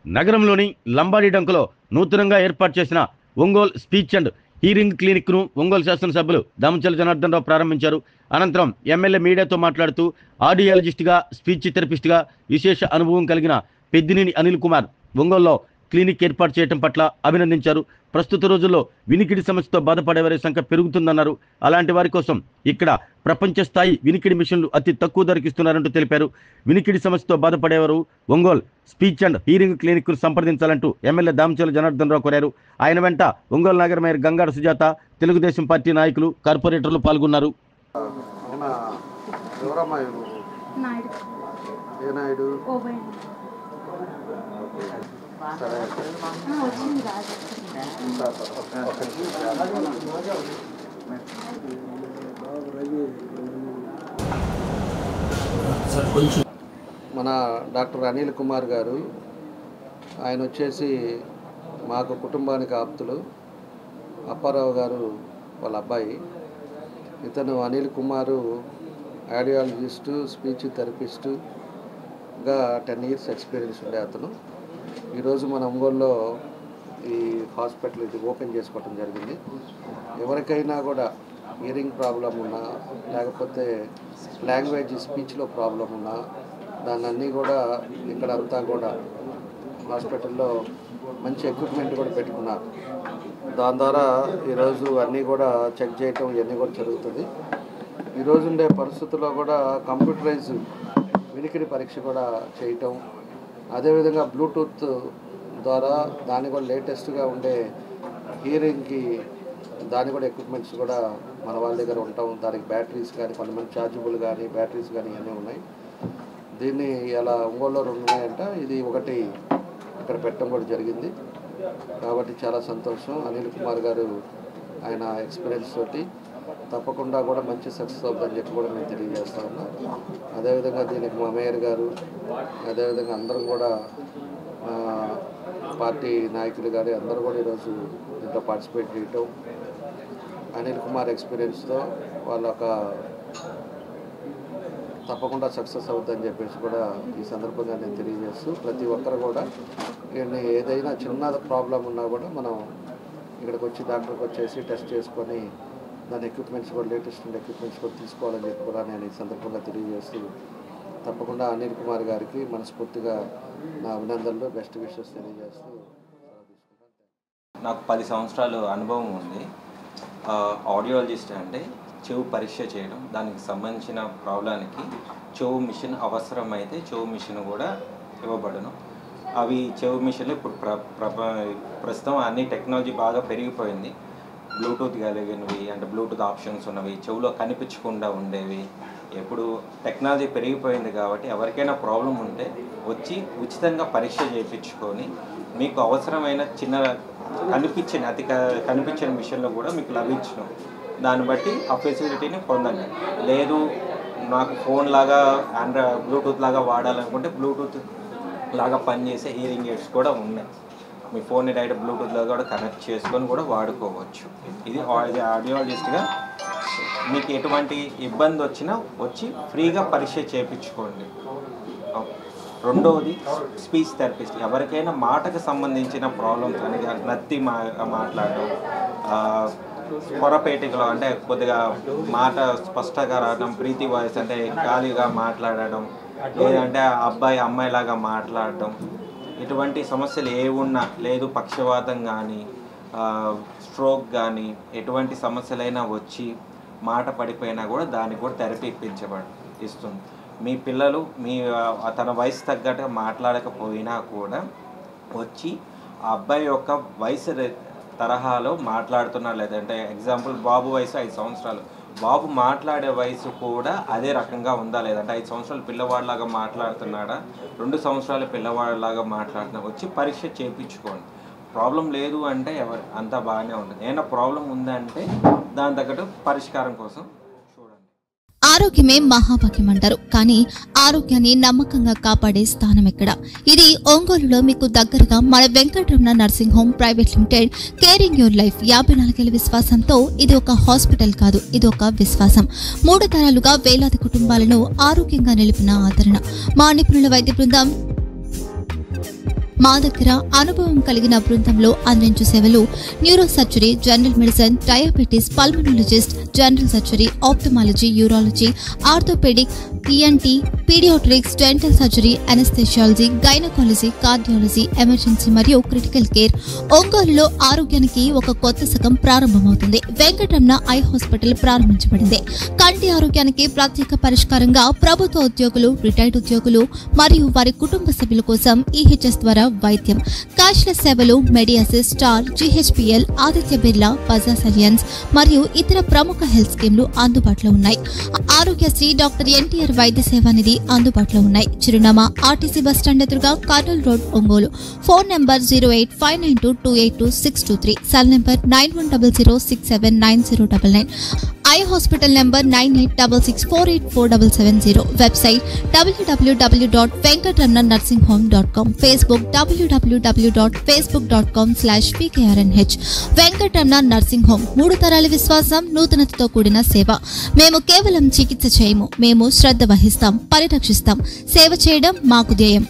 నగరంలోని లంబాడి డంకలో నూతనంగా ఏర్పాటు చేసిన ఒంగోలు స్పీచ్ అండ్ హీరింగ్ క్లినిక్ను ఒంగోలు శాసనసభ్యులు దామచల జనార్దన్ రావు ప్రారంభించారు. అనంతరం ఎమ్మెల్యే మీడియాతో మాట్లాడుతూ ఆడియాలజిస్ట్గా, స్పీచ్ థెరపిస్ట్గా విశేష అనుభవం కలిగిన పెద్దినేని అనిల్ కుమార్ ఒంగోలులో క్లినిక్ ఏర్పాటు చేయడం పట్ల అభినందించారు. ప్రస్తుత రోజుల్లో వినికిడి సమస్యతో బాధపడేవారి సంఖ్య పెరుగుతుందన్నారు. అలాంటి వారి కోసం ఇక్కడ ప్రపంచ స్థాయి వినికిడి మిషన్లు అతి తక్కువ ధరకు ఇస్తున్నారంటూ తెలిపారు. వినికిడి సమస్యతో బాధపడేవారు ఒంగోలు స్పీచ్ అండ్ హీరింగ్ క్లినిక్ను సంప్రదించాలంటూ ఎమ్మెల్యే దామచల జనార్దన్ రావు కోరారు. ఆయన వెంట ఒంగోలు నగర మేయర్ గంగాడ సుజాత, తెలుగుదేశం పార్టీ నాయకులు, కార్పొరేటర్లు పాల్గొన్నారు. మన డాక్టర్ అనిల్ కుమార్ గారు, ఆయన వచ్చేసి మాకు కుటుంబానికి ఆప్తులు. అప్పారావు గారు వాళ్ళ అబ్బాయి. ఇతను అనిల్ కుమారు ఆడియాలజిస్టు, స్పీచ్ థెరపిస్టుగా 10 years ఎక్స్పీరియన్స్ ఉండే అతను. ఈరోజు మన ఒంగోలులో ఈ హాస్పిటల్ ఇది ఓపెన్ చేసుకోవటం జరిగింది. ఎవరికైనా కూడా హియరింగ్ ప్రాబ్లం ఉన్నా, లేకపోతే లాంగ్వేజ్ స్పీచ్లో ప్రాబ్లం ఉన్నా, దాన్ని అన్నీ కూడా ఇక్కడ అంతా కూడా హాస్పిటల్లో మంచి ఎక్విప్మెంట్ కూడా పెట్టుకున్నారు. దాని ద్వారా ఈరోజు అన్నీ కూడా చెక్ చేయటం ఇవన్నీ కూడా జరుగుతుంది. ఈరోజు ఉండే పరిస్థితుల్లో కూడా కంప్యూటరైజ్ వినికిడి పరీక్ష కూడా చేయటం, అదేవిధంగా బ్లూటూత్ ద్వారా దాన్ని కూడా లేటెస్ట్గా ఉండే హియరింగ్కి దాని కూడా ఎక్విప్మెంట్స్ కూడా మన వాళ్ళ దగ్గర ఉంటాం. దానికి బ్యాటరీస్ కానీ, కొంతమంది ఛార్జబుల్ కానీ బ్యాటరీస్ కానీ ఇవన్నీ ఉన్నాయి. దీన్ని ఇలా ఒంగోలులో 2 ఉన్నాయంట, ఇది ఒకటి ఇక్కడ పెట్టడం కూడా జరిగింది. కాబట్టి చాలా సంతోషం. అనిల్ కుమార్ గారు ఆయన ఎక్స్పీరియన్స్ తోటి తప్పకుండా కూడా మంచి సక్సెస్ అవుతుందని చెప్పి కూడా మేము తెలియజేస్తా ఉన్నాం. అదేవిధంగా దీనికి మా మేయర్ గారు, అదేవిధంగా అందరం కూడా పార్టీ నాయకులు కానీ అందరూ కూడా ఈరోజు దీంట్లో పార్టిసిపేట్ చేయటం, అనిల్ కుమార్ ఎక్స్పీరియన్స్తో వాళ్ళ ఒక తప్పకుండా సక్సెస్ అవుతుందని చెప్పేసి కూడా ఈ సందర్భంగా నేను తెలియజేస్తూ, ప్రతి ఒక్కరు కూడా ఏదైనా చిన్న ప్రాబ్లం ఉన్నా కూడా మనం ఇక్కడికి వచ్చి డాక్టర్కి వచ్చేసి టెస్ట్ చేసుకొని దాని ఎక్విప్మెంట్స్ కూడా లేటెస్ట్ ఎక్విప్మెంట్స్ కూడా తీసుకోవాలని చెప్పి కూడా నేను ఈ సందర్భంగా తెలియజేస్తూ, తప్పకుండా అనిల్ కుమార్ గారికి మనస్ఫూర్తిగా నా అభినందనలు, బెస్ట్ విషెస్ తెలియజేస్తూ. నాకు 10 సంవత్సరాలు అనుభవం ఉంది. ఆడియాలజిస్ట్ అంటే చెవు పరీక్ష చేయడం, దానికి సంబంధించిన ప్రాబ్లానికి చెవు మిషన్ అవసరమైతే చెవు మిషన్ కూడా ఇవ్వబడును. అవి చెవు మిషన్లు ఇప్పుడు ప్రస్తుతం అన్ని టెక్నాలజీ బాగా పెరిగిపోయింది. బ్లూటూత్ కలిగినవి, అంటే బ్లూటూత్ ఆప్షన్స్ ఉన్నవి, చెవులో కనిపించకుండా ఉండేవి. ఎప్పుడు టెక్నాలజీ పెరిగిపోయింది కాబట్టి ఎవరికైనా ప్రాబ్లం ఉంటే వచ్చి ఉచితంగా పరీక్ష చేయించుకొని మీకు అవసరమైన చిన్న కనిపించిన మిషన్లో కూడా మీకు లభించను. దాన్ని బట్టి ఆ ఫెసిలిటీని పొందండి. లేదు నాకు ఫోన్ లాగా బ్లూటూత్ లాగా వాడాలనుకుంటే బ్లూటూత్ లాగా పనిచేసే హియరింగ్ ఎయిడ్స్ కూడా ఉన్నాయి. మీ ఫోన్ని డైరెక్ట్ బ్లూటూత్ లాగా కూడా కనెక్ట్ చేసుకొని కూడా వాడుకోవచ్చు. ఇది ఆడియాలజిస్ట్గా మీకు ఎటువంటి ఇబ్బంది వచ్చినా వచ్చి ఫ్రీగా పరీక్ష చేయించుకోండి. రెండవది స్పీచ్ థెరపిస్ట్. ఎవరికైనా మాటకు సంబంధించిన ప్రాబ్లమ్స్ అని నత్తి మాట్లాడడం, పొరపేటికలో అంటే కొద్దిగా మాట స్పష్టంగా రావడం, ప్రీతి వాయిస్ అంటే ఖాళీగా మాట్లాడడం, లేదంటే అమ్మాయిలాగా మాట్లాడడం, ఇటువంటి సమస్యలు ఏమున్నా, లేదు పక్షవాతం కానీ స్ట్రోక్ కానీ ఎటువంటి సమస్యలైనా వచ్చి మాట పడిపోయినా కూడా దానికి కూడా థెరపీ ఇస్తుంది. మీ పిల్లలు తన వయసు తగ్గట్టుగా మాట్లాడకపోయినా కూడా వచ్చి ఆ అబ్బాయి యొక్క వయసు తరహాలో మాట్లాడుతున్నారు. లేదంటే ఎగ్జాంపుల్ బాబు వయసు 5 సంవత్సరాలు, బాబు మాట్లాడే వయసు కూడా అదే రకంగా ఉందా, లేదంటే 5 సంవత్సరాల పిల్లవాడిలాగా మాట్లాడుతున్నాడా, 2 సంవత్సరాల పిల్లవాడిలాగా మాట్లాడుతున్నా, వచ్చి పరీక్ష చేయించుకోండి. ప్రాబ్లం లేదు అంటే అంతా బాగానే ఉంటుంది. ఏమైనా ప్రాబ్లం ఉందంటే దాని తగ్గట్టు పరిష్కారం కోసం చూడండి. ఆరోగ్యమే మహాభాగ్యం అంటారు, కానీ ఆరోగ్యాన్ని నమ్మకంగా కాపాడే స్థానం ఎక్కడ? ఇది ఒంగోలులో మీకు దగ్గరగా మన Venkataramana nursing home private limited. Caring your life 54 ఏళ్ల విశ్వాసంతో ఇది ఒక హాస్పిటల్ కాదు, ఇది ఒక విశ్వాసం. 3 తరాలుగా వేలాది కుటుంబాలను ఆరోగ్యంగా నిలిపిన ఆదరణ. మా నిపుణుల వైద్య బృందం మా దగ్గర అనుభవం కలిగిన బృందంలో అందించే సేవలు neuro surgery, general medicine, diabetes, pulmonologist, general surgery, ophthalmology, urology, orthopaedic, ENT, paediatrics, dental surgery, anaesthesiology, gynaecology, cardiology, emergency మరియు క్రిటికల్ కేర్. ఒంగోలులో ఆరోగ్యానికి ఒక కొత్త శకం ప్రారంభమవుతుంది. వెంకటరమణ ఐ హాస్పిటల్ ప్రారంభించబడింది. కంటి ఆరోగ్యానికి ప్రత్యేక పరిష్కారంగా ప్రభుత్వ ఉద్యోగులు, రిటైర్డ్ ఉద్యోగులు మరియు వారి కుటుంబ సభ్యుల కోసం ఈహెచ్ఎస్ ద్వారా వైద్యం, క్యాష్లెస్ సేవలు, మెడియాసిస్, స్టార్, జీహెచ్పీఎల్, ఆదిత్య బిర్లా, బజాజ్ అలియన్స్ మరియు ఇతర ప్రముఖ హెల్త్ స్కీమ్లు అందుబాటులో ఉన్నాయి. ఆరోగ్యశ్రీ, డాక్టర్ ఎన్టీఆర్ వైద్య సేవా నిధి అందుబాటులో ఉన్నాయి. చిరునామా ఆర్టీసీ బస్టాండ్ ఎదురుగా, Kurnool road, Ongole. Phone number 08592282623, cell number 9100679099, eye hospital number 9866484770, website www.venkatramananursinghome.com, Facebook www.facebook.com/pkrnh. Venkataramana nursing home, 3 తరాల విశ్వాసం, నూతనతతో కూడిన సేవ. మేము కేవలం చికిత్స చేయము, మేము శ్రద్ధ వహిస్తాం, పరిరక్షిస్తాం. సేవ చేయడం మాకు ధ్యేయం.